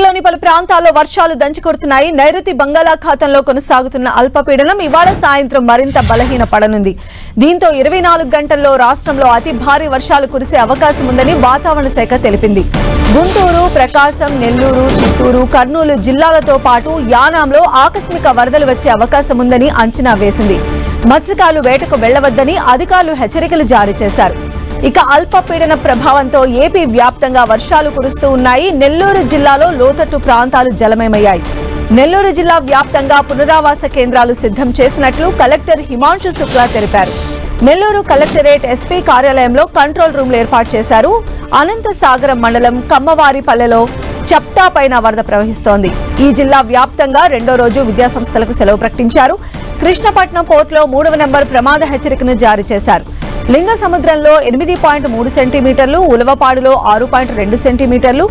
లోని పలు ప్రాంతాల్లో వర్షాలు దంచుకొడుతున్నాయి. నైరుతి బంగాళాఖాతంలో కొనసాగుతున్న అల్పపీడనం ఇవాళ సాయంత్రం మరింత బలహీనపడనుంది. దీంతో 24 గంటల్లో రాష్ట్రంలో అతి భారీ వర్షాలు కురిసే అవకాశం ఉందని వాతావరణ శాఖ తెలిపింది. గుంటూరు, ప్రకాశం, నెల్లూరు, చిత్తూరు, కర్నూలు జిల్లాలతో పాటు యానాంలో ఆకస్మిక వరదలు వచ్చే అవకాశం ఉందని అంచనా వేసింది. మత్స్యకారులు వేటకు వెళ్లవద్దని అధికారులు హెచ్చరికలు జారీ చేశారు. ఇక అల్పపీడన ప్రభావంతో ఏపీ వ్యాప్తంగా వర్షాలు కురుస్తూ ఉన్నాయి. నెల్లూరు జిల్లాలో లోతట్టు ప్రాంతాలు జలమయమయ్యాయి. నెల్లూరు జిల్లా వ్యాప్తంగా పునరావాస కేంద్రాలు సిద్ధం చేసినట్లు కలెక్టర్ హిమాంశు శుక్లా తెలిపారు. నెల్లూరు కలెక్టరేట్ ఎస్పీ కార్యాలయంలో కంట్రోల్ రూమ్లు ఏర్పాటు చేశారు. అనంతసాగరం మండలం కమ్మవారిపల్లెలో చప్టా పైన వరద ప్రవహిస్తోంది. ఈ జిల్లా వ్యాప్తంగా రెండో రోజు విద్యాసంస్థలకు సెలవు ప్రకటించారు. కృష్ణపట్నం పోర్టులో 3వ నెంబర్ ప్రమాద హెచ్చరికను జారీ చేశారు. లింగ సముద్రంలో 8.3 సెంటీమీటర్లు, ఉలవపాడులో 6.2 సెంటీమీటర్లు,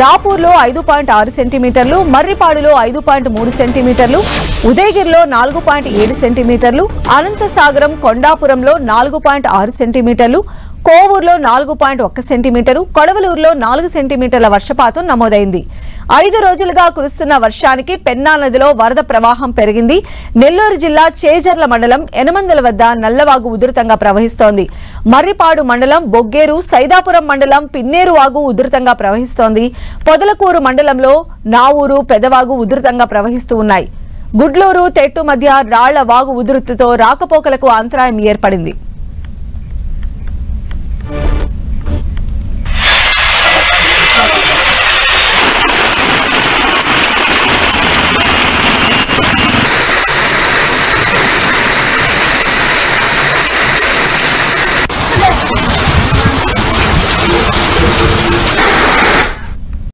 రాపూర్లో 5.6 సెంటీమీటర్లు, మర్రిపాడులో 5.3 సెంటీమీటర్లు, ఉదయగిరిలో 4.7 సెంటీమీటర్లు, అనంతసాగరం కొండాపురంలో 4.6 సెంటీమీటర్లు, కోవూరులో 4.1 సెంటీమీటరు, కొడవలూరులో 4 సెంటీమీటర్ల వర్షపాతం నమోదైంది. 5 రోజులుగా కురుస్తున్న వర్షానికి పెన్నా నదిలో వరద ప్రవాహం పెరిగింది. నెల్లూరు జిల్లా చేజర్ల మండలం ఎనమందల వద్ద నల్లవాగు ఉధృతంగా ప్రవహిస్తోంది. మర్రిపాడు మండలం బొగ్గేరు, సైదాపురం మండలం పిన్నేరు వాగు ఉధృతంగా ప్రవహిస్తోంది. పొదలకూరు మండలంలో నావూరు, పెదవాగు ఉధృతంగా ప్రవహిస్తూ ఉన్నాయి. గుడ్లూరు, తెట్టు మధ్య రాళ్ల వాగు ఉధృతితో రాకపోకలకు అంతరాయం ఏర్పడింది.